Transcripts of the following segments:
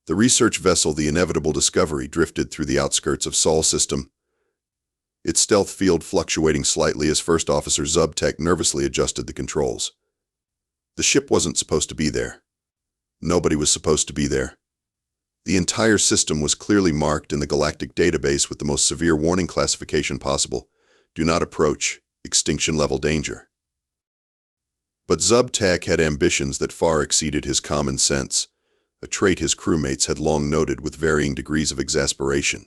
The research vessel, the inevitable Discovery, drifted through the outskirts of Sol system, its stealth field fluctuating slightly as First Officer Zub'Tak nervously adjusted the controls. The ship wasn't supposed to be there. Nobody was supposed to be there. The entire system was clearly marked in the galactic database with the most severe warning classification possible. Do not approach. Extinction-level danger. But Zub'Tak had ambitions that far exceeded his common sense, a trait his crewmates had long noted with varying degrees of exasperation.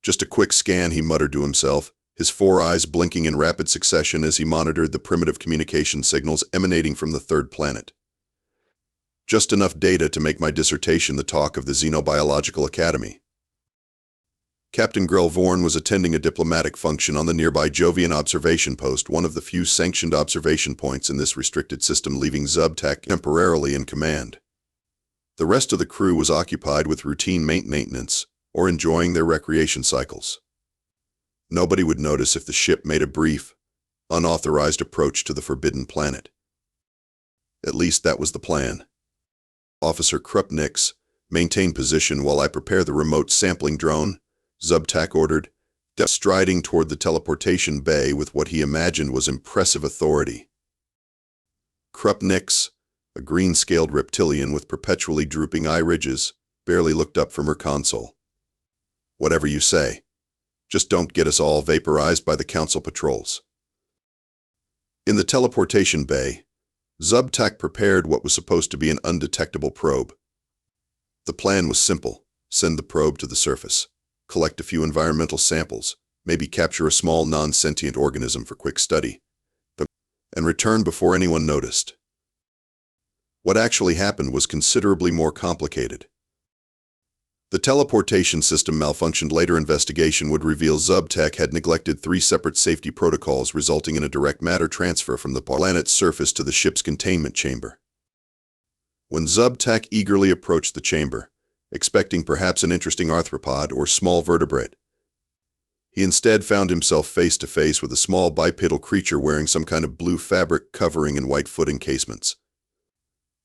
Just a quick scan, he muttered to himself, his four eyes blinking in rapid succession as he monitored the primitive communication signals emanating from the third planet. Just enough data to make my dissertation the talk of the Xenobiological Academy. Captain Grell'Vorn was attending a diplomatic function on the nearby Jovian observation post, one of the few sanctioned observation points in this restricted system, leaving Zub'Tak temporarily in command. The rest of the crew was occupied with routine maintenance or enjoying their recreation cycles. Nobody would notice if the ship made a brief, unauthorized approach to the forbidden planet. At least that was the plan. Officer Krupnik's, maintain position while I prepare the remote sampling drone, Zub'Tak ordered, striding toward the teleportation bay with what he imagined was impressive authority. Krupnik's, a green-scaled reptilian with perpetually drooping eye ridges, barely looked up from her console. Whatever you say. Just don't get us all vaporized by the Council patrols. In the teleportation bay, Zub'Tak prepared what was supposed to be an undetectable probe. The plan was simple: send the probe to the surface, collect a few environmental samples, maybe capture a small non-sentient organism for quick study, and return before anyone noticed. What actually happened was considerably more complicated. The teleportation system malfunctioned. Later investigation would reveal Zub'Tak had neglected 3 separate safety protocols, resulting in a direct matter transfer from the planet's surface to the ship's containment chamber. When Zub'Tak eagerly approached the chamber, expecting perhaps an interesting arthropod or small vertebrate, he instead found himself face to face with a small bipedal creature wearing some kind of blue fabric covering and white foot encasements.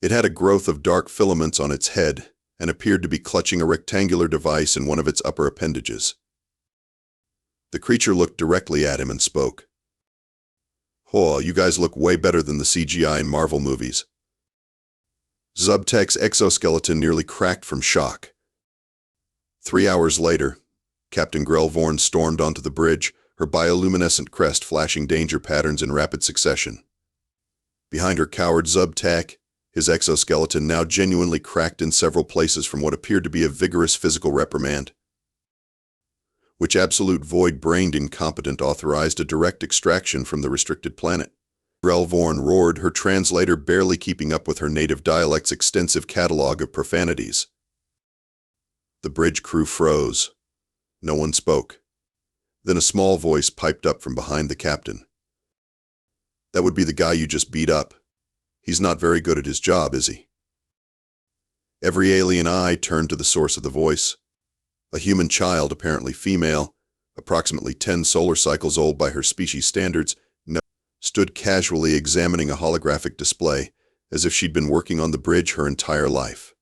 It had a growth of dark filaments on its head and appeared to be clutching a rectangular device in one of its upper appendages. The creature looked directly at him and spoke. "Oh, you guys look way better than the CGI in Marvel movies." Zub'Tak's exoskeleton nearly cracked from shock. 3 hours later, Captain Grell'Vorn stormed onto the bridge, her bioluminescent crest flashing danger patterns in rapid succession. Behind her cowered Zub'Tak, his exoskeleton now genuinely cracked in several places from what appeared to be a vigorous physical reprimand. Which absolute void-brained incompetent authorized a direct extraction from the restricted planet? Grell'Vorn roared, her translator barely keeping up with her native dialect's extensive catalog of profanities. The bridge crew froze. No one spoke. Then a small voice piped up from behind the captain. "That would be the guy you just beat up. He's not very good at his job, is he?" Every alien eye turned to the source of the voice. A human child, apparently female, approximately 10 solar cycles old by her species standards, stood casually examining a holographic display, as if she'd been working on the bridge her entire life.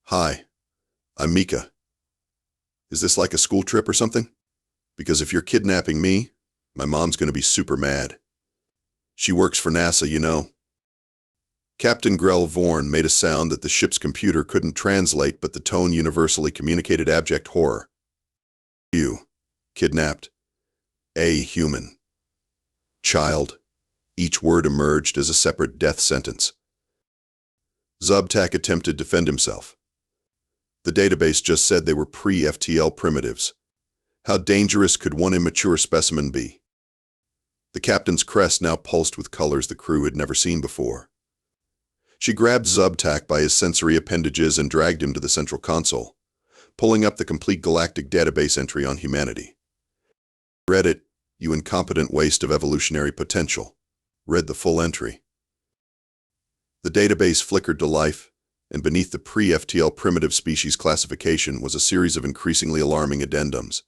"Hi, I'm Mika. Is this like a school trip or something? Because if you're kidnapping me, my mom's going to be super mad. She works for NASA, you know." Captain Grell'Vorn made a sound that the ship's computer couldn't translate, but the tone universally communicated abject horror. "You kidnapped a human child." Each word emerged as a separate death sentence. Zub'Tak attempted to defend himself. The database just said they were pre-FTL primitives. How dangerous could one immature specimen be? The captain's crest now pulsed with colors the crew had never seen before. She grabbed Zub'Tak by his sensory appendages and dragged him to the central console, pulling up the complete galactic database entry on humanity. "Read it, you incompetent waste of evolutionary potential." Read the full entry. The database flickered to life, and beneath the pre-FTL primitive species classification was a series of increasingly alarming addendums.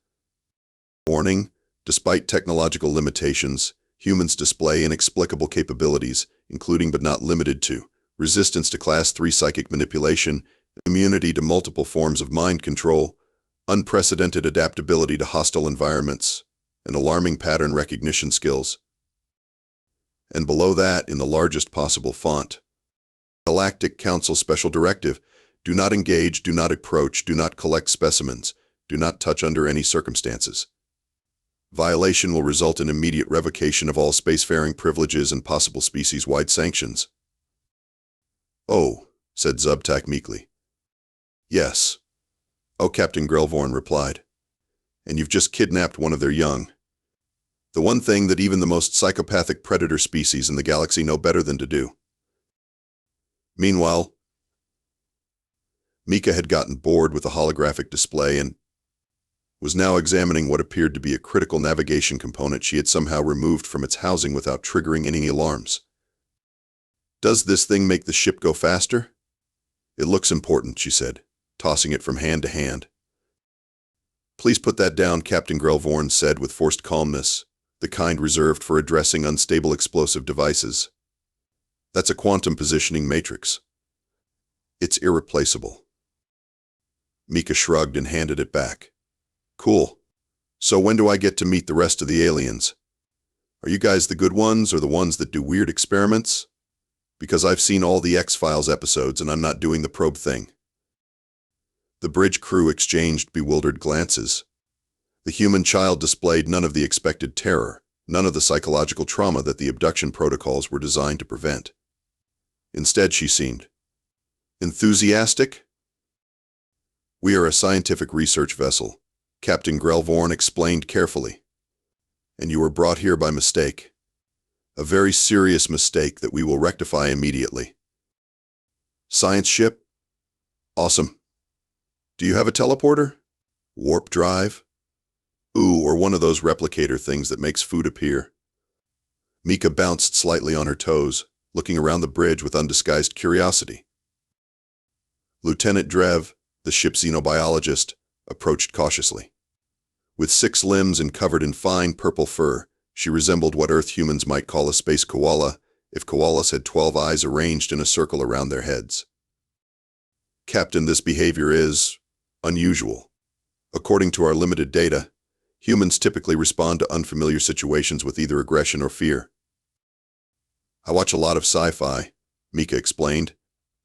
Warning: despite technological limitations, humans display inexplicable capabilities, including but not limited to resistance to Class 3 psychic manipulation, immunity to multiple forms of mind control, unprecedented adaptability to hostile environments, and alarming pattern recognition skills. And below that, in the largest possible font, Galactic Council Special Directive: do not engage, do not approach, do not collect specimens, do not touch under any circumstances. Violation will result in immediate revocation of all spacefaring privileges and possible species-wide sanctions. "Oh," said Zub'Tak meekly. "Yes." "Oh," Captain Grell'Vorn replied. "And you've just kidnapped one of their young. The one thing that even the most psychopathic predator species in the galaxy know better than to do." Meanwhile, Mika had gotten bored with the holographic display and was now examining what appeared to be a critical navigation component she had somehow removed from its housing without triggering any alarms. "Does this thing make the ship go faster?" "It looks important," she said, tossing it from hand to hand. "Please put that down," Captain Grell'Vorn said with forced calmness, the kind reserved for addressing unstable explosive devices. "That's a quantum positioning matrix. It's irreplaceable." Mika shrugged and handed it back. "Cool. So when do I get to meet the rest of the aliens? Are you guys the good ones or the ones that do weird experiments? Because I've seen all the X-Files episodes and I'm not doing the probe thing." The bridge crew exchanged bewildered glances. The human child displayed none of the expected terror, none of the psychological trauma that the abduction protocols were designed to prevent. Instead, she seemed enthusiastic. "We are a scientific research vessel," Captain Grell'Vorn explained carefully. "And you were brought here by mistake. A very serious mistake that we will rectify immediately." "Science ship? Awesome. Do you have a teleporter? Warp drive? Ooh, or one of those replicator things that makes food appear?" Mika bounced slightly on her toes, looking around the bridge with undisguised curiosity. Lieutenant Drev, the ship's xenobiologist, approached cautiously. With 6 limbs and covered in fine purple fur, she resembled what Earth humans might call a space koala if koalas had 12 eyes arranged in a circle around their heads. "Captain, this behavior is unusual. According to our limited data, humans typically respond to unfamiliar situations with either aggression or fear." "I watch a lot of sci-fi," Mika explained,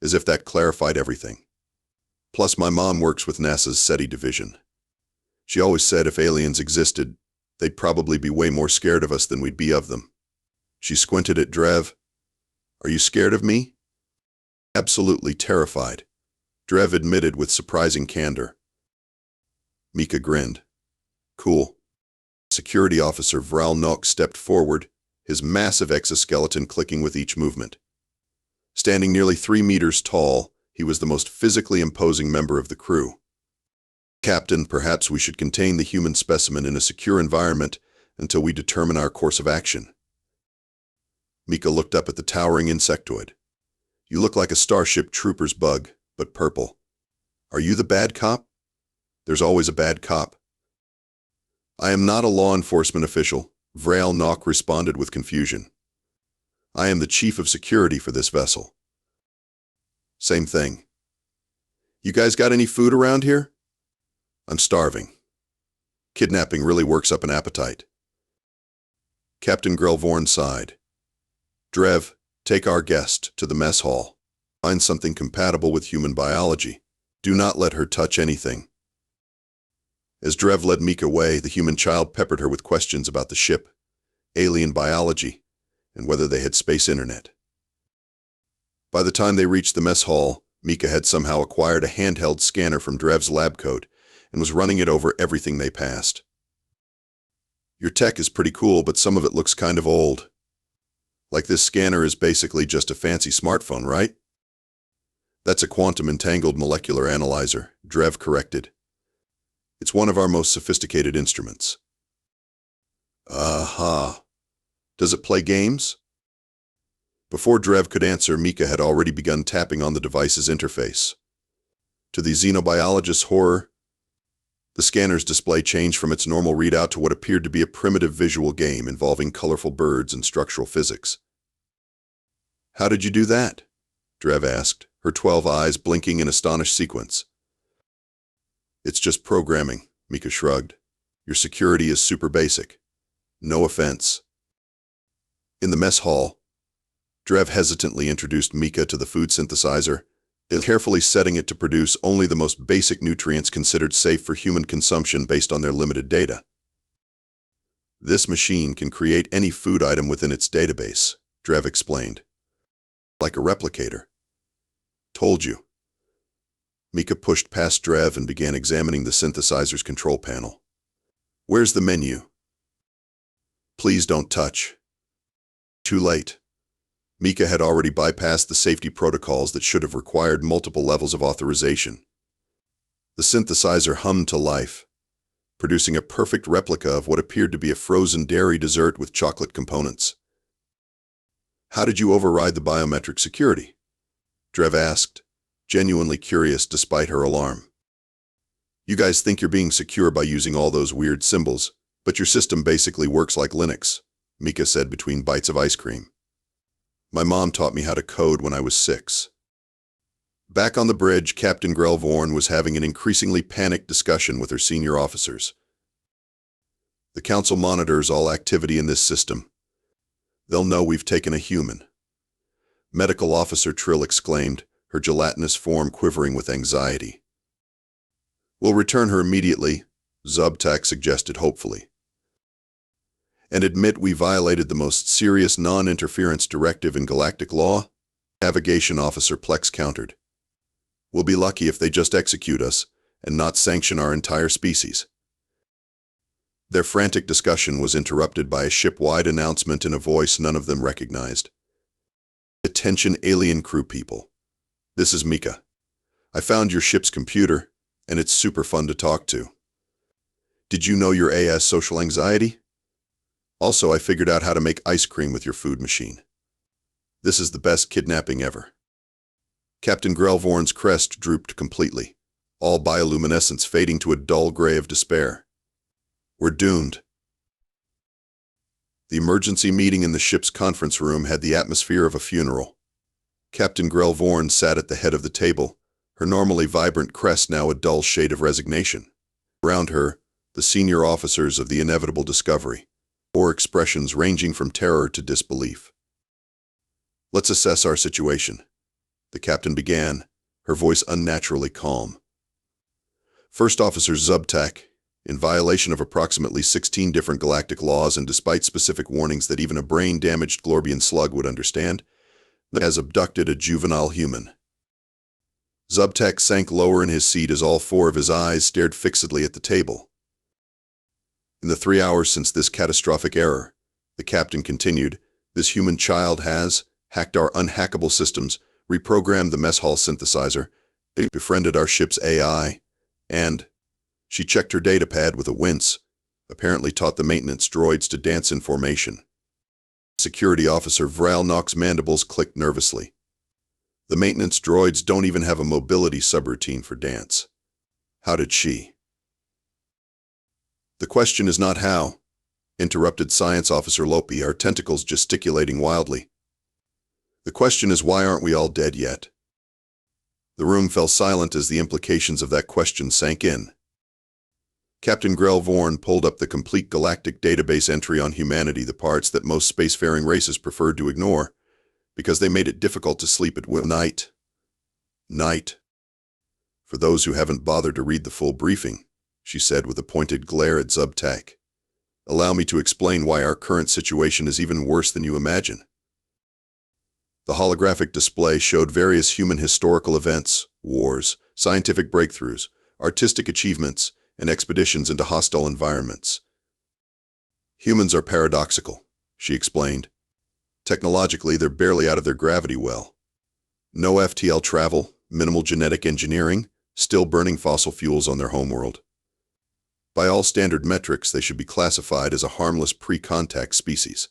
as if that clarified everything. "Plus, my mom works with NASA's SETI division. She always said if aliens existed, they'd probably be way more scared of us than we'd be of them." She squinted at Drev. "Are you scared of me?" "Absolutely terrified," Drev admitted with surprising candor. Mika grinned. "Cool." Security Officer Vralnok stepped forward, his massive exoskeleton clicking with each movement. Standing nearly 3 meters tall, he was the most physically imposing member of the crew. "Captain, perhaps we should contain the human specimen in a secure environment until we determine our course of action." Mika looked up at the towering insectoid. "You look like a Starship Troopers bug, but purple. Are you the bad cop?" "There's always a bad cop." "I am not a law enforcement official," Vralnok responded with confusion. "I am the chief of security for this vessel." "Same thing." "You guys got any food around here?" "I'm starving. Kidnapping really works up an appetite." Captain Grell'Vorn sighed. "Drev, take our guest to the mess hall. Find something compatible with human biology. Do not let her touch anything." As Drev led Mika away, the human child peppered her with questions about the ship, alien biology, and whether they had space internet. By the time they reached the mess hall, Mika had somehow acquired a handheld scanner from Drev's lab coat and was running it over everything they passed. "Your tech is pretty cool, but some of it looks kind of old. Like this scanner is basically just a fancy smartphone, right?" "That's a quantum entangled molecular analyzer," Drev corrected. "It's one of our most sophisticated instruments." "Aha. Does it play games?" Before Drev could answer, Mika had already begun tapping on the device's interface. To the xenobiologist's horror, the scanner's display changed from its normal readout to what appeared to be a primitive visual game involving colorful birds and structural physics. "How did you do that?" Drev asked, her 12 eyes blinking in astonished sequence. It's just programming, Mika shrugged. Your security is super basic. No offense. In the mess hall, Drev hesitantly introduced Mika to the food synthesizer, carefully setting it to produce only the most basic nutrients considered safe for human consumption based on their limited data. This machine can create any food item within its database, Drev explained. Like a replicator. Told you. Mika pushed past Drev and began examining the synthesizer's control panel. Where's the menu? Please don't touch. Too late. Mika had already bypassed the safety protocols that should have required multiple levels of authorization. The synthesizer hummed to life, producing a perfect replica of what appeared to be a frozen dairy dessert with chocolate components. How did you override the biometric security? Drev asked, genuinely curious despite her alarm. You guys think you're being secure by using all those weird symbols, but your system basically works like Linux, Mika said between bites of ice cream. My mom taught me how to code when I was 6. Back on the bridge, Captain Grell'Vorn was having an increasingly panicked discussion with her senior officers. The Council monitors all activity in this system. They'll know we've taken a human. Medical Officer Trill exclaimed, her gelatinous form quivering with anxiety. We'll return her immediately, Zub'Tak suggested hopefully. And admit we violated the most serious non-interference directive in galactic law? Navigation Officer Plex countered. We'll be lucky if they just execute us and not sanction our entire species. Their frantic discussion was interrupted by a ship-wide announcement in a voice none of them recognized. Attention alien crew people. This is Mika. I found your ship's computer, and it's super fun to talk to. Did you know your AS social anxiety? Also, I figured out how to make ice cream with your food machine. This is the best kidnapping ever. Captain Grell'Vorn's crest drooped completely, all bioluminescence fading to a dull gray of despair. We're doomed. The emergency meeting in the ship's conference room had the atmosphere of a funeral. Captain Grell'Vorn sat at the head of the table, her normally vibrant crest now a dull shade of resignation. Around her, the senior officers of the inevitable discovery, or expressions ranging from terror to disbelief. Let's assess our situation, the captain began, her voice unnaturally calm. First Officer Zub'Tak, in violation of approximately 16 different galactic laws and despite specific warnings that even a brain-damaged Glorbian slug would understand, has abducted a juvenile human. Zub'Tak sank lower in his seat as all 4 of his eyes stared fixedly at the table. In the 3 hours since this catastrophic error, the captain continued, this human child has hacked our unhackable systems, reprogrammed the mess hall synthesizer, befriended our ship's AI, and, she checked her datapad with a wince, apparently taught the maintenance droids to dance in formation. Security Officer Vralnock's mandibles clicked nervously. The maintenance droids don't even have a mobility subroutine for dance. How did she? The question is not how, interrupted Science Officer Lopi, our tentacles gesticulating wildly. The question is why aren't we all dead yet? The room fell silent as the implications of that question sank in. Captain Grell'Vorn pulled up the complete galactic database entry on humanity, the parts that most spacefaring races preferred to ignore, because they made it difficult to sleep at night. For those who haven't bothered to read the full briefing, she said with a pointed glare at Zub'Tak. Allow me to explain why our current situation is even worse than you imagine. The holographic display showed various human historical events, wars, scientific breakthroughs, artistic achievements, and expeditions into hostile environments. Humans are paradoxical, she explained. Technologically, they're barely out of their gravity well. No FTL travel, minimal genetic engineering, still burning fossil fuels on their homeworld. By all standard metrics, they should be classified as a harmless pre-contact species.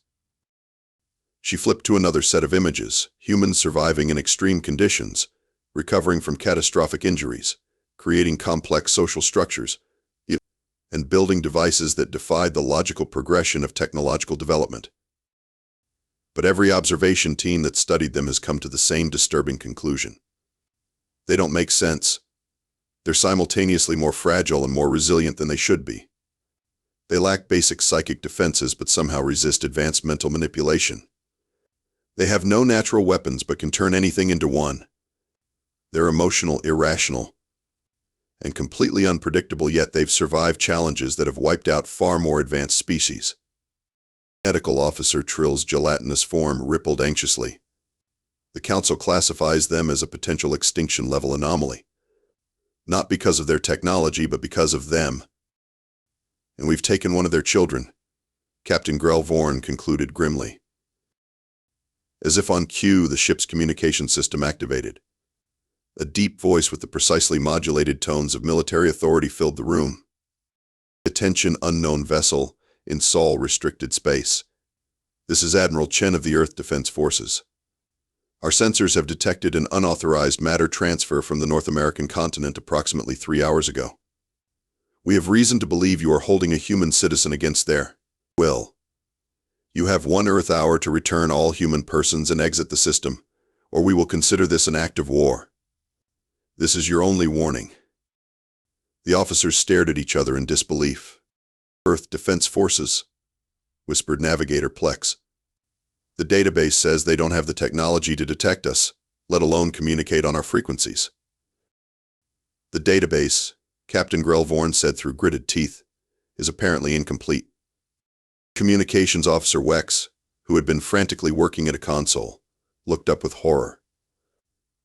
She flipped to another set of images, humans surviving in extreme conditions, recovering from catastrophic injuries, creating complex social structures, and building devices that defied the logical progression of technological development. But every observation team that studied them has come to the same disturbing conclusion. They don't make sense. They're simultaneously more fragile and more resilient than they should be. They lack basic psychic defenses but somehow resist advanced mental manipulation. They have no natural weapons but can turn anything into one. They're emotional, irrational, and completely unpredictable, yet they've survived challenges that have wiped out far more advanced species. Medical Officer Trill's gelatinous form rippled anxiously. The Council classifies them as a potential extinction-level anomaly. Not because of their technology, but because of them. And we've taken one of their children, Captain Grell'Vorn concluded grimly. As if on cue, the ship's communication system activated. A deep voice with the precisely modulated tones of military authority filled the room. Attention, unknown vessel, in Sol restricted space. This is Admiral Chen of the Earth Defense Forces. Our sensors have detected an unauthorized matter transfer from the North American continent approximately 3 hours ago. We have reason to believe you are holding a human citizen against their will. You have 1 Earth hour to return all human persons and exit the system, or we will consider this an act of war. This is your only warning. The officers stared at each other in disbelief. Earth Defense Forces, whispered Navigator Plex. The database says they don't have the technology to detect us, let alone communicate on our frequencies. The database, Captain Grell'Vorn said through gritted teeth, is apparently incomplete. Communications Officer Wex, who had been frantically working at a console, looked up with horror.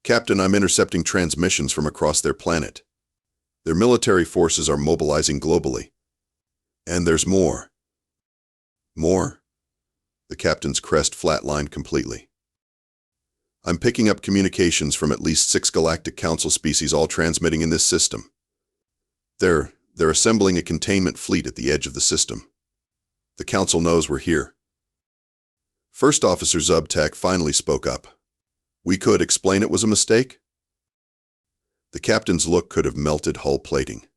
Captain, I'm intercepting transmissions from across their planet. Their military forces are mobilizing globally. And there's more. More? The captain's crest flatlined completely. I'm picking up communications from at least 6 Galactic Council species all transmitting in this system. They're assembling a containment fleet at the edge of the system. The Council knows we're here. First Officer Zub'Tak finally spoke up. We could explain it was a mistake? The captain's look could have melted hull plating.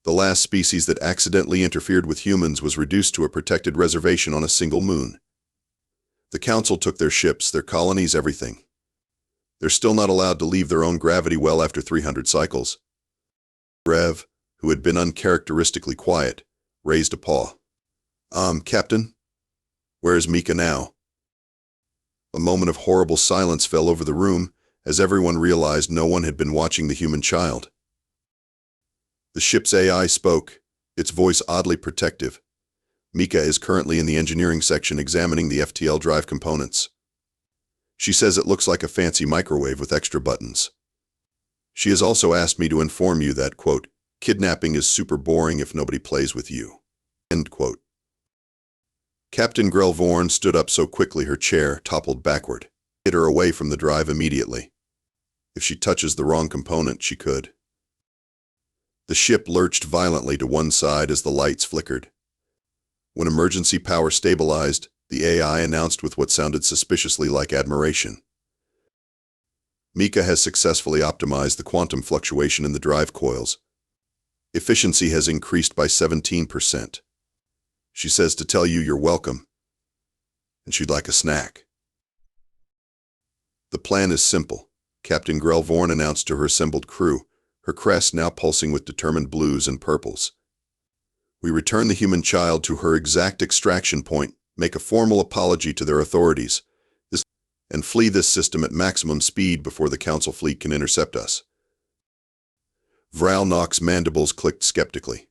The last species that accidentally interfered with humans was reduced to a protected reservation on a single moon. The Council took their ships, their colonies, everything. They're still not allowed to leave their own gravity well after 300 cycles. Rev, who had been uncharacteristically quiet, raised a paw. Captain? Where's Mika now? A moment of horrible silence fell over the room as everyone realized no one had been watching the human child. The ship's AI spoke, its voice oddly protective. Mika is currently in the engineering section examining the FTL drive components. She says it looks like a fancy microwave with extra buttons. She has also asked me to inform you that, quote, kidnapping is super boring if nobody plays with you. End quote. Captain Grell'Vorn stood up so quickly her chair toppled backward. Hit her away from the drive immediately. If she touches the wrong component, she could. The ship lurched violently to one side as the lights flickered. When emergency power stabilized, the AI announced with what sounded suspiciously like admiration. Mika has successfully optimized the quantum fluctuation in the drive coils. Efficiency has increased by 17%. She says to tell you you're welcome, and she'd like a snack. The plan is simple, Captain Grell'Vorn announced to her assembled crew, her crest now pulsing with determined blues and purples. We return the human child to her exact extraction point, make a formal apology to their authorities, and flee this system at maximum speed before the Council fleet can intercept us. Vral Nock's mandibles clicked skeptically.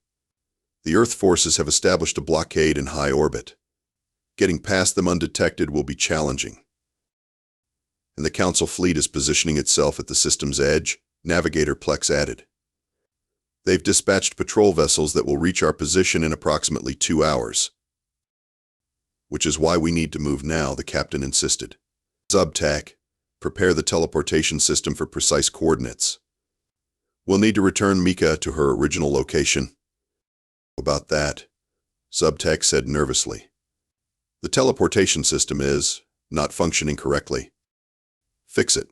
The Earth forces have established a blockade in high orbit. Getting past them undetected will be challenging. And the Council fleet is positioning itself at the system's edge, Navigator Plex added. They've dispatched patrol vessels that will reach our position in approximately 2 hours. Which is why we need to move now, the captain insisted. Zub'Tak, prepare the teleportation system for precise coordinates. We'll need to return Mika to her original location. About that, Zub'Tak said nervously. The teleportation system is not functioning correctly. Fix it.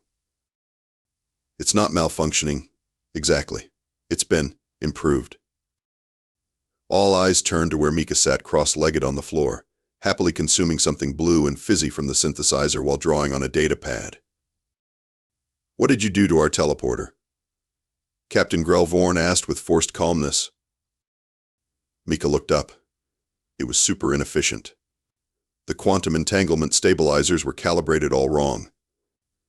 It's not malfunctioning. Exactly. It's been improved. All eyes turned to where Mika sat cross-legged on the floor, happily consuming something blue and fizzy from the synthesizer while drawing on a data pad. "What did you do to our teleporter?" Captain Grell'Vorn asked with forced calmness. Mika looked up. It was super inefficient. The quantum entanglement stabilizers were calibrated all wrong.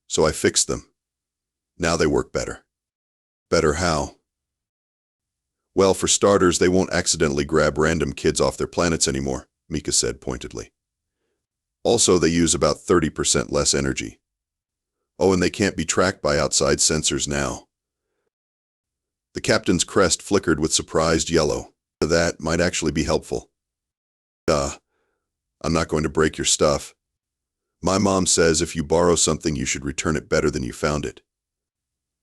So I fixed them. Now they work better. Better how? Well, for starters, they won't accidentally grab random kids off their planets anymore, Mika said pointedly. Also, they use about 30% less energy. Oh, and they can't be tracked by outside sensors now. The captain's crest flickered with surprised yellow. That might actually be helpful. I'm not going to break your stuff. My mom says if you borrow something, you should return it better than you found it.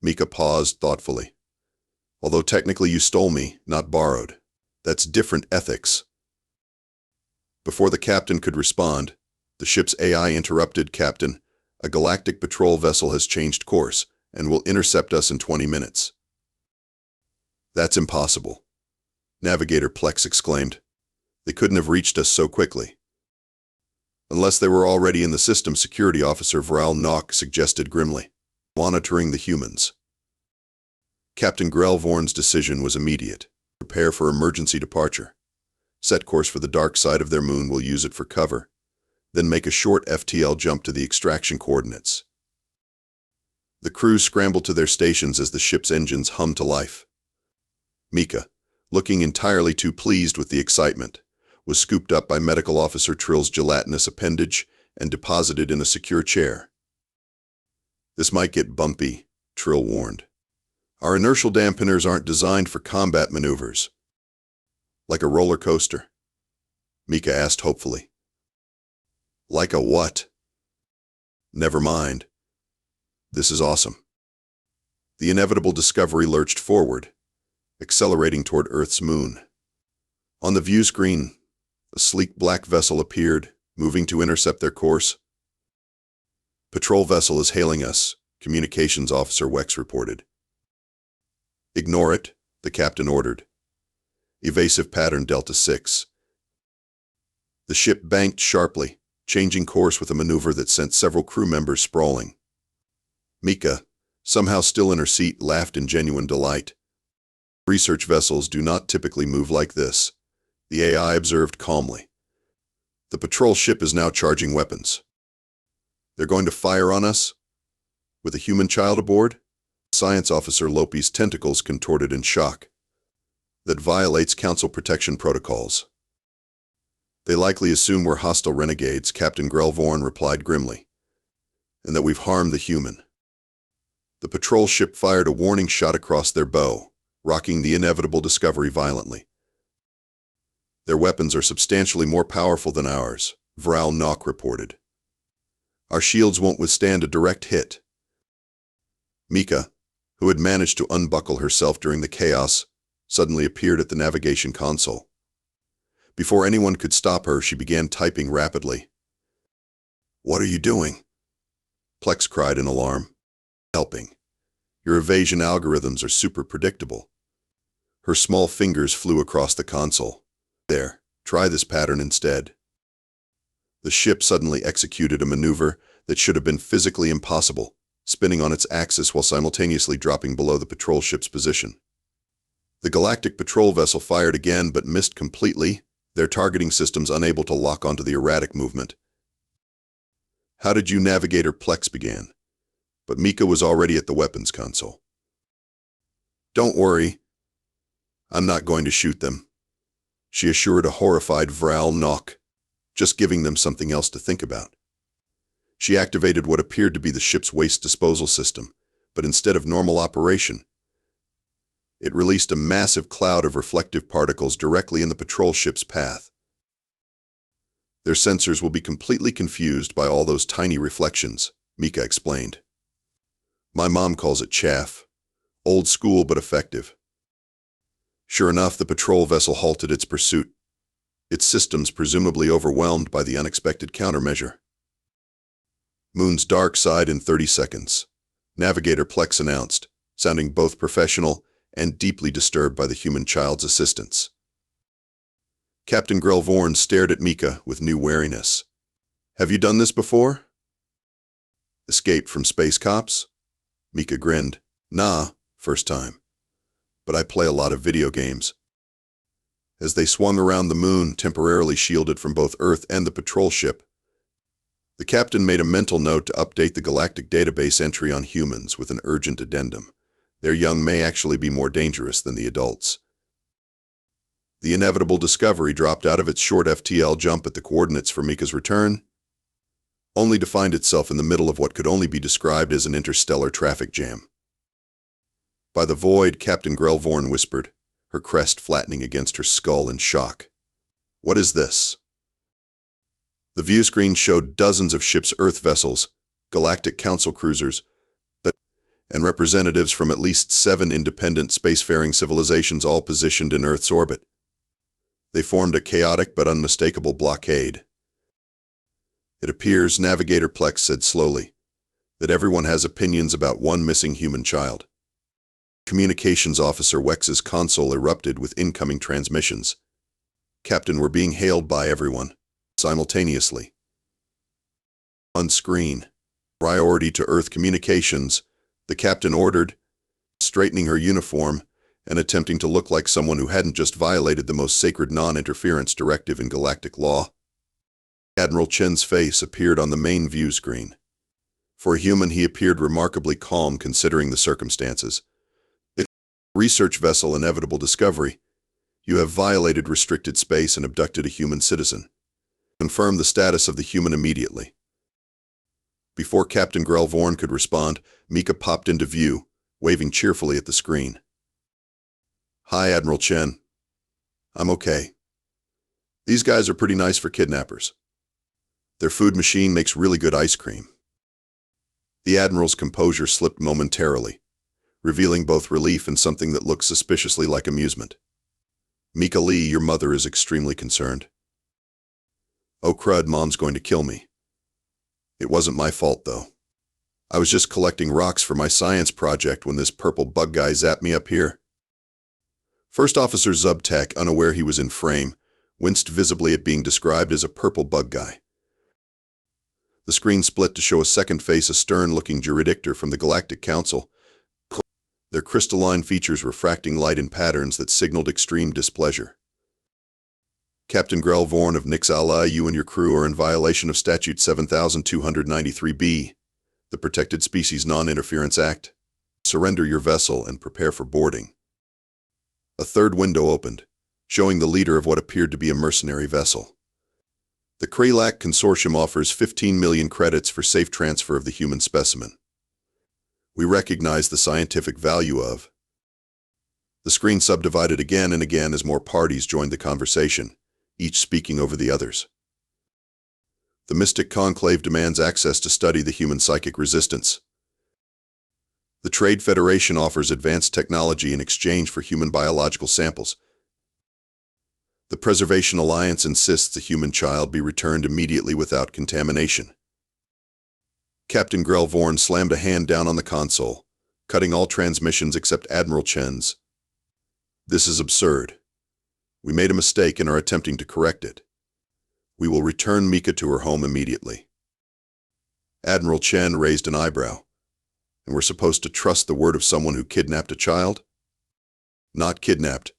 Mika paused thoughtfully. Although technically you stole me, not borrowed. That's different ethics. Before the captain could respond, the ship's AI interrupted. "Captain, a galactic patrol vessel has changed course and will intercept us in 20 minutes. "That's impossible," Navigator Plex exclaimed. "They couldn't have reached us so quickly." "Unless they were already in the system," Security Officer Vra'al suggested grimly, monitoring the humans. Captain Grell'Vorn's decision was immediate. Prepare for emergency departure. Set course for the dark side of their moon. We'll use it for cover. Then make a short FTL jump to the extraction coordinates. The crew scrambled to their stations as the ship's engines hummed to life. Mika, looking entirely too pleased with the excitement, was scooped up by Medical Officer Trill's gelatinous appendage and deposited in a secure chair. "This might get bumpy," Trill warned. "Our inertial dampeners aren't designed for combat maneuvers." "Like a roller coaster?" Mika asked hopefully. "Like a what?" "Never mind. This is awesome." The inevitable discovery lurched forward, accelerating toward Earth's moon. On the view screen, a sleek black vessel appeared, moving to intercept their course. "Patrol vessel is hailing us," Communications Officer Wex reported. "Ignore it," the captain ordered. "Evasive pattern Delta 6. The ship banked sharply, changing course with a maneuver that sent several crew members sprawling. Mika, somehow still in her seat, laughed in genuine delight. "Research vessels do not typically move like this," the AI observed calmly. "The patrol ship is now charging weapons." "They're going to fire on us? With a human child aboard?" Science Officer Lopi's tentacles contorted in shock. "That violates Council protection protocols." "They likely assume we're hostile renegades," Captain Grell'Vorn replied grimly, "and that we've harmed the human." The patrol ship fired a warning shot across their bow, rocking the inevitable discovery violently. "Their weapons are substantially more powerful than ours," Vra'al reported. "Our shields won't withstand a direct hit." Mika, who had managed to unbuckle herself during the chaos, suddenly appeared at the navigation console. Before anyone could stop her, she began typing rapidly. "What are you doing?" Plex cried in alarm. "Helping. Your evasion algorithms are super predictable." Her small fingers flew across the console. "There, try this pattern instead." The ship suddenly executed a maneuver that should have been physically impossible, spinning on its axis while simultaneously dropping below the patrol ship's position. The Galactic Patrol vessel fired again but missed completely, their targeting systems unable to lock onto the erratic movement. "How did you Navigator Plex began?" But Mika was already at the weapons console. "Don't worry. I'm not going to shoot them," she assured a horrified Vra'al, just giving them something else to think about. She activated what appeared to be the ship's waste disposal system, but instead of normal operation, it released a massive cloud of reflective particles directly in the patrol ship's path. "Their sensors will be completely confused by all those tiny reflections," Mika explained. "My mom calls it chaff. Old school but effective." Sure enough, the patrol vessel halted its pursuit, its systems presumably overwhelmed by the unexpected countermeasure. "Moon's dark side in 30 seconds, Navigator Plex announced, sounding both professional and deeply disturbed by the human child's assistance. Captain Grell'Vorn stared at Mika with new wariness. Have you done this before? Escaped from space cops? Mika grinned. Nah, first time. But I play a lot of video games. As they swung around the moon, temporarily shielded from both Earth and the patrol ship, the captain made a mental note to update the galactic database entry on humans with an urgent addendum. Their young may actually be more dangerous than the adults. The inevitable discovery dropped out of its short FTL jump at the coordinates for Mika's return, only to find itself in the middle of what could only be described as an interstellar traffic jam. By the void, Captain Grell'Vorn whispered, her crest flattening against her skull in shock. What is this? The view screen showed dozens of ships' Earth vessels, Galactic Council cruisers, and representatives from at least 7 independent spacefaring civilizations all positioned in Earth's orbit. They formed a chaotic but unmistakable blockade. It appears, Navigator Plex said slowly, that everyone has opinions about one missing human child. Communications Officer Wex's console erupted with incoming transmissions. Captain, we're being hailed by everyone, simultaneously. On screen, priority to Earth communications, the captain ordered, straightening her uniform and attempting to look like someone who hadn't just violated the most sacred non-interference directive in galactic law. Admiral Chen's face appeared on the main view screen. For a human, he appeared remarkably calm considering the circumstances. Research vessel inevitable discovery. You have violated restricted space and abducted a human citizen. Confirm the status of the human immediately. Before Captain Grell'Vorn could respond, Mika popped into view, waving cheerfully at the screen. Hi, Admiral Chen. I'm okay. These guys are pretty nice for kidnappers. Their food machine makes really good ice cream. The Admiral's composure slipped momentarily, revealing both relief and something that looked suspiciously like amusement. Mika Li, your mother is extremely concerned. Oh crud, Mom's going to kill me. It wasn't my fault, though. I was just collecting rocks for my science project when this purple bug guy zapped me up here. First Officer Zub'Tak, unaware he was in frame, winced visibly at being described as a purple bug guy. The screen split to show a second face, a stern-looking jurisdictor from the Galactic Council, their crystalline features refracting light in patterns that signaled extreme displeasure. Captain Grell'Vorn of Nixala, you and your crew are in violation of Statute 7293B, the Protected Species Non-Interference Act. Surrender your vessel and prepare for boarding. A third window opened, showing the leader of what appeared to be a mercenary vessel. The Galactic Consortium offers 15 million credits for safe transfer of the human specimen. We recognize the scientific value of. The screen subdivided again and again as more parties joined the conversation, each speaking over the others. The Mystic Conclave demands access to study the human psychic resistance. The Trade Federation offers advanced technology in exchange for human biological samples. The Preservation Alliance insists the human child be returned immediately without contamination. Captain Grell'Vorn slammed a hand down on the console, cutting all transmissions except Admiral Chen's. This is absurd. We made a mistake and are attempting to correct it. We will return Mika to her home immediately. Admiral Chen raised an eyebrow. And we're supposed to trust the word of someone who kidnapped a child? Not kidnapped.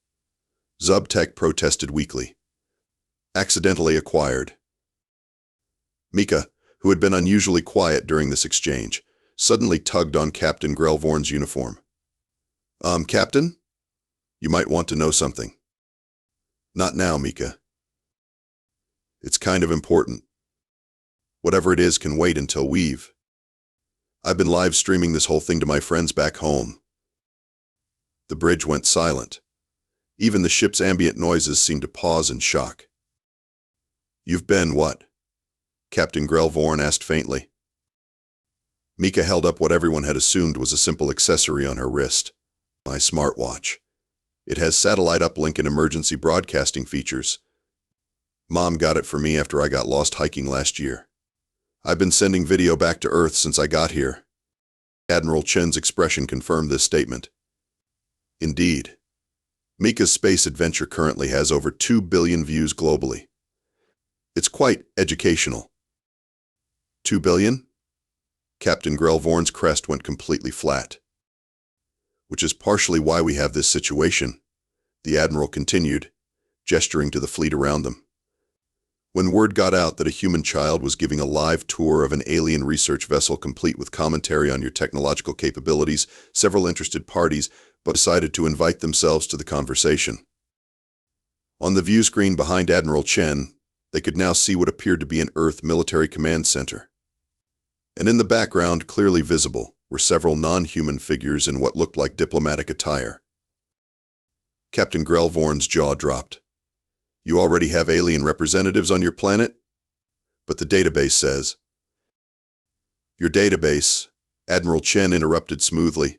Zub'Tak protested weakly. Accidentally acquired. Mika, who had been unusually quiet during this exchange, suddenly tugged on Captain Grell'Vorn's uniform. Captain? You might want to know something. Not now, Mika. It's kind of important. Whatever it is can wait until we've. I've been live streaming this whole thing to my friends back home. The bridge went silent. Even the ship's ambient noises seemed to pause in shock. You've been what? Captain Grell'Vorn asked faintly. Mika held up what everyone had assumed was a simple accessory on her wrist. My smartwatch. It has satellite uplink and emergency broadcasting features. Mom got it for me after I got lost hiking last year. I've been sending video back to Earth since I got here. Admiral Chen's expression confirmed this statement. Indeed. Mika's space adventure currently has over 2 billion views globally. It's quite educational. 2 billion? Captain Grell'Vorn's crest went completely flat. Which is partially why we have this situation, the Admiral continued, gesturing to the fleet around them. When word got out that a human child was giving a live tour of an alien research vessel complete with commentary on your technological capabilities, several interested parties decided to invite themselves to the conversation. On the view screen behind Admiral Chen, they could now see what appeared to be an Earth military command center. And in the background, clearly visible, were several non-human figures in what looked like diplomatic attire. Captain Grell'Vorn's jaw dropped. You already have alien representatives on your planet? But the database says. Your database, Admiral Chen interrupted smoothly,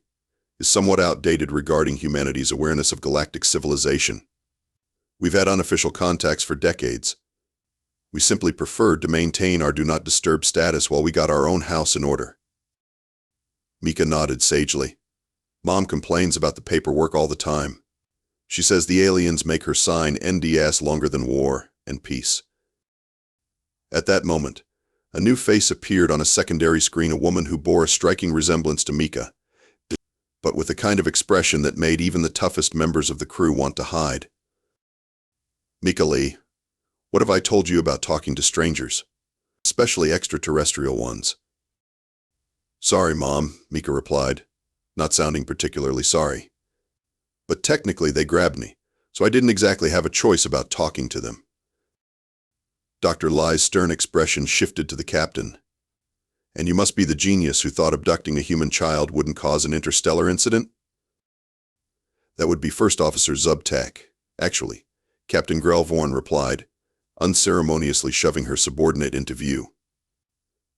is somewhat outdated regarding humanity's awareness of galactic civilization. We've had unofficial contacts for decades. We simply preferred to maintain our do not disturb status while we got our own house in order. Mika nodded sagely. Mom complains about the paperwork all the time. She says the aliens make her sign NDS longer than war and peace. At that moment, a new face appeared on a secondary screen, a woman who bore a striking resemblance to Mika, but with a kind of expression that made even the toughest members of the crew want to hide. Mika Li, what have I told you about talking to strangers, especially extraterrestrial ones? Sorry, Mom, Mika replied, not sounding particularly sorry. But technically they grabbed me, so I didn't exactly have a choice about talking to them. Dr. Li's stern expression shifted to the captain. And you must be the genius who thought abducting a human child wouldn't cause an interstellar incident? That would be First Officer Zub'Tak, actually, Captain Grell'Vorn replied, unceremoniously shoving her subordinate into view.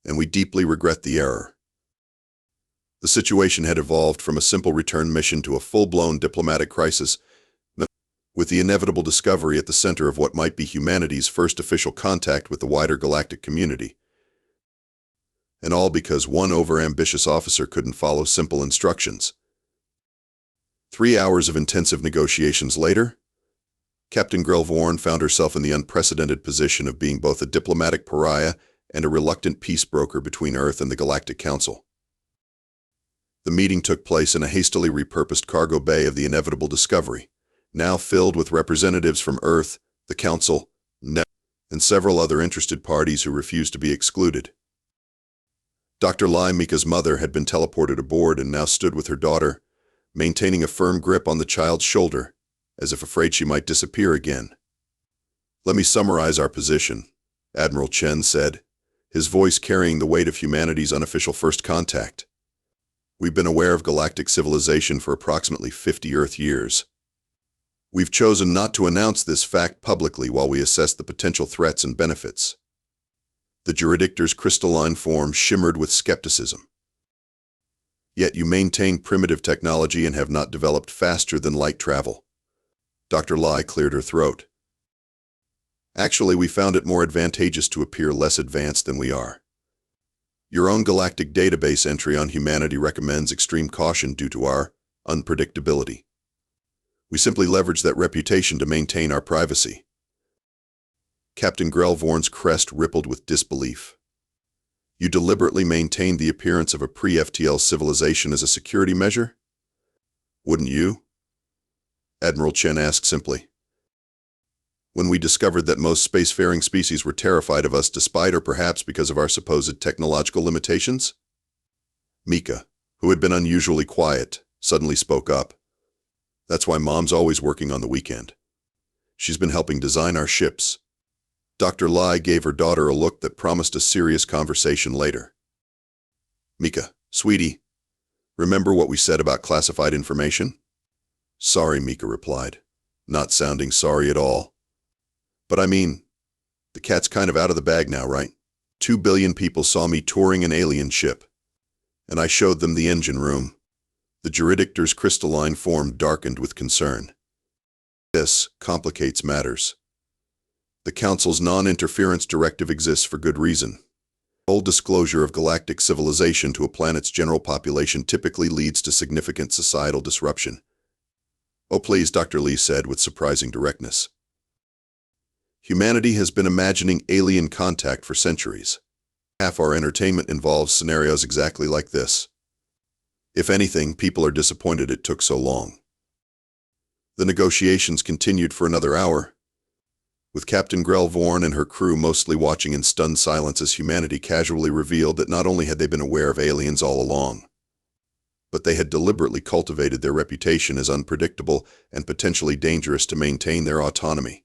And we deeply regret the error. The situation had evolved from a simple return mission to a full-blown diplomatic crisis, with the inevitable discovery at the center of what might be humanity's first official contact with the wider galactic community. And all because one overambitious officer couldn't follow simple instructions. 3 hours of intensive negotiations later, Captain Grell'Vorn found herself in the unprecedented position of being both a diplomatic pariah and a reluctant peace broker between Earth and the Galactic Council. The meeting took place in a hastily repurposed cargo bay of the inevitable discovery, now filled with representatives from Earth, the Council, and several other interested parties who refused to be excluded. Dr. Li, Mika's mother, had been teleported aboard and now stood with her daughter, maintaining a firm grip on the child's shoulder, as if afraid she might disappear again. Let me summarize our position, Admiral Chen said, his voice carrying the weight of humanity's unofficial first contact. We've been aware of galactic civilization for approximately 50 Earth years. We've chosen not to announce this fact publicly while we assess the potential threats and benefits. The juridictor's crystalline form shimmered with skepticism. Yet you maintain primitive technology and have not developed faster than light travel. Dr. Li cleared her throat. Actually, we found it more advantageous to appear less advanced than we are. Your own galactic database entry on humanity recommends extreme caution due to our unpredictability. We simply leverage that reputation to maintain our privacy. Captain Grell'Vorn's crest rippled with disbelief. You deliberately maintained the appearance of a pre-FTL civilization as a security measure? Wouldn't you? Admiral Chen asked simply. When we discovered that most spacefaring species were terrified of us despite or perhaps because of our supposed technological limitations? Mika, who had been unusually quiet, suddenly spoke up. That's why Mom's always working on the weekend. She's been helping design our ships. Dr. Li gave her daughter a look that promised a serious conversation later. Mika, sweetie, remember what we said about classified information? Sorry, Mika replied, not sounding sorry at all. But I mean, the cat's kind of out of the bag now, right? 2 billion people saw me touring an alien ship, and I showed them the engine room. The juridictor's crystalline form darkened with concern. This complicates matters. The Council's non-interference directive exists for good reason. Full disclosure of galactic civilization to a planet's general population typically leads to significant societal disruption. Oh, please, Dr. Li said with surprising directness. Humanity has been imagining alien contact for centuries. Half our entertainment involves scenarios exactly like this. If anything, people are disappointed it took so long. The negotiations continued for another hour, with Captain Grell'Vorn and her crew mostly watching in stunned silence as humanity casually revealed that not only had they been aware of aliens all along, but they had deliberately cultivated their reputation as unpredictable and potentially dangerous to maintain their autonomy.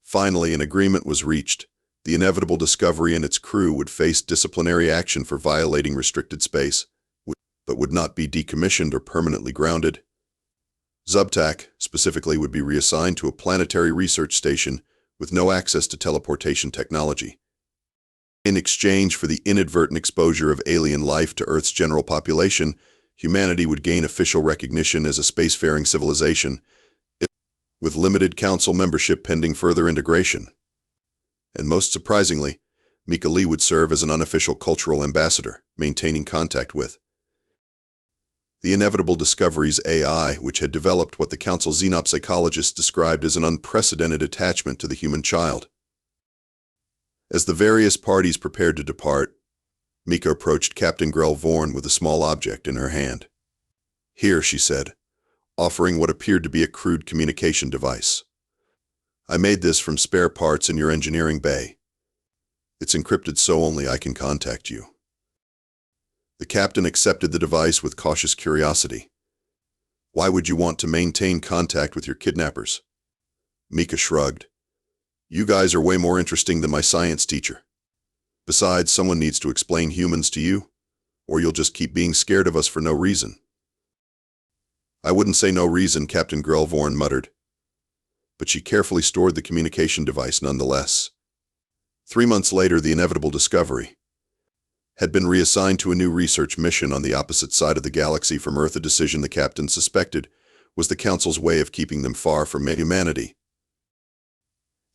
Finally, an agreement was reached. The inevitable Discovery and its crew would face disciplinary action for violating restricted space, but would not be decommissioned or permanently grounded. Zub'Tak, specifically, would be reassigned to a planetary research station with no access to teleportation technology. In exchange for the inadvertent exposure of alien life to Earth's general population, humanity would gain official recognition as a spacefaring civilization, with limited council membership pending further integration. And most surprisingly, Mika Li would serve as an unofficial cultural ambassador, maintaining contact with the inevitable Discovery's AI, which had developed what the Council xenopsychologists described as an unprecedented attachment to the human child. As the various parties prepared to depart, Mika approached Captain Grell'Vorn with a small object in her hand. "Here," she said, offering what appeared to be a crude communication device. "I made this from spare parts in your engineering bay. It's encrypted so only I can contact you." The captain accepted the device with cautious curiosity. "Why would you want to maintain contact with your kidnappers?" Mika shrugged. "You guys are way more interesting than my science teacher. Besides, someone needs to explain humans to you, or you'll just keep being scared of us for no reason." "I wouldn't say no reason," Captain Grell'Vorn muttered. But she carefully stored the communication device nonetheless. 3 months later, the inevitable Discovery had been reassigned to a new research mission on the opposite side of the galaxy from Earth, a decision the captain suspected was the Council's way of keeping them far from humanity.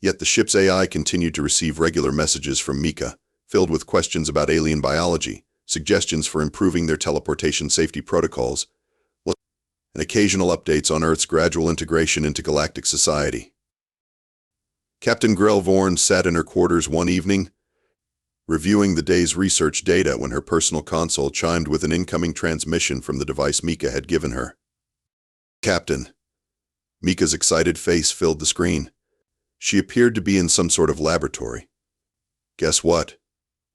Yet the ship's AI continued to receive regular messages from Mika, filled with questions about alien biology, suggestions for improving their teleportation safety protocols, and occasional updates on Earth's gradual integration into galactic society. Captain Grell'Vorn sat in her quarters one evening, reviewing the day's research data when her personal console chimed with an incoming transmission from the device Mika had given her. "Captain." Mika's excited face filled the screen. She appeared to be in some sort of laboratory. "Guess what?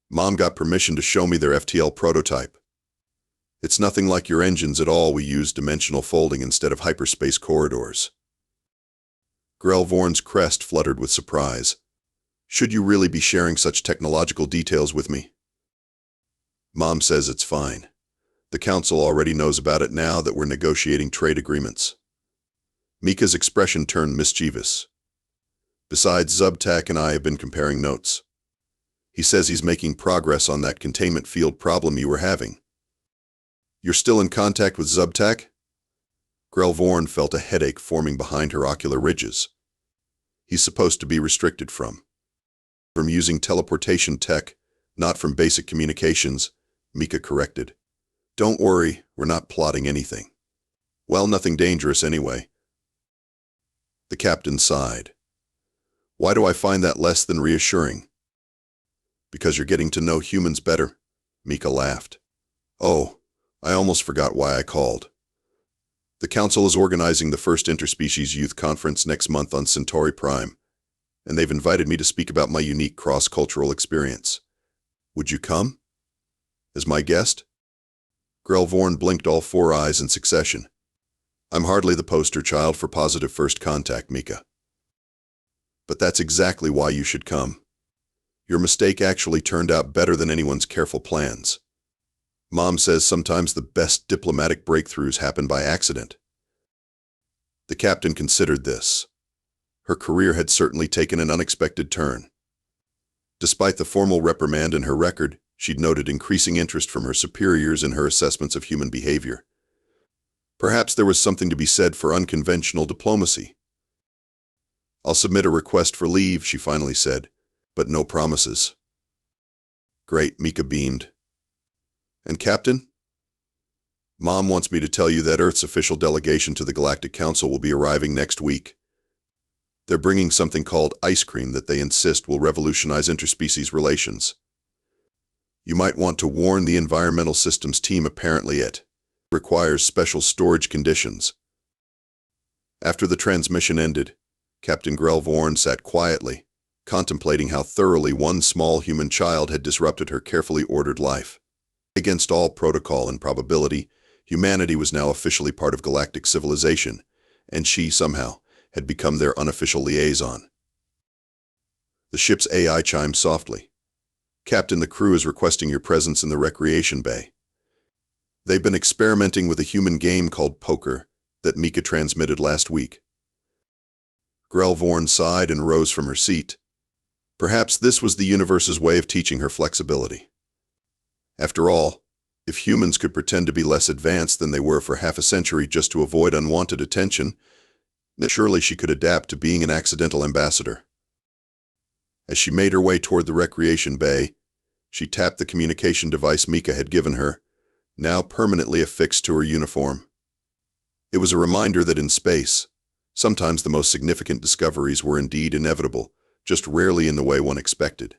Mom got permission to show me their FTL prototype. It's nothing like your engines at all. We use dimensional folding instead of hyperspace corridors." Grell'Vorn's crest fluttered with surprise. "Should you really be sharing such technological details with me?" "Mom says it's fine. The Council already knows about it now that we're negotiating trade agreements." Mika's expression turned mischievous. "Besides, Zub'Tak and I have been comparing notes. He says he's making progress on that containment field problem you were having." "You're still in contact with Zub'Tak?" Grell'Vorn felt a headache forming behind her ocular ridges. "He's supposed to be restricted from using teleportation tech, not from basic communications," Mika corrected. "Don't worry, we're not plotting anything. Well, nothing dangerous anyway." The captain sighed. "Why do I find that less than reassuring?" "Because you're getting to know humans better," Mika laughed. "Oh, I almost forgot why I called. The Council is organizing the first Interspecies Youth Conference next month on Centauri Prime, and they've invited me to speak about my unique cross-cultural experience. Would you come? As my guest?" Grell'Vorn blinked all 4 eyes in succession. "I'm hardly the poster child for positive first contact, Mika. But that's exactly why you should come. Your mistake actually turned out better than anyone's careful plans. Mom says sometimes the best diplomatic breakthroughs happen by accident." The captain considered this. Her career had certainly taken an unexpected turn. Despite the formal reprimand in her record, she'd noted increasing interest from her superiors in her assessments of human behavior. Perhaps there was something to be said for unconventional diplomacy. "I'll submit a request for leave," she finally said, "but no promises." "Great," Mika beamed. "And Captain?" Mom wants me to tell you that Earth's official delegation to the Galactic Council will be arriving next week. They're bringing something called ice cream that they insist will revolutionize interspecies relations. You might want to warn the environmental systems team. Apparently it requires special storage conditions. After the transmission ended, Captain Grell'Vorn sat quietly, contemplating how thoroughly one small human child had disrupted her carefully ordered life. Against all protocol and probability, humanity was now officially part of galactic civilization, and she, somehow, had become their unofficial liaison. The ship's AI chimed softly. "Captain, the crew is requesting your presence in the recreation bay. They've been experimenting with a human game called poker that Mika transmitted last week." Grell'Vorn sighed and rose from her seat. Perhaps this was the universe's way of teaching her flexibility. After all, if humans could pretend to be less advanced than they were for half a century just to avoid unwanted attention, then surely she could adapt to being an accidental ambassador. As she made her way toward the recreation bay, she tapped the communication device Mika had given her, now permanently affixed to her uniform. It was a reminder that in space, sometimes the most significant discoveries were indeed inevitable, just rarely in the way one expected.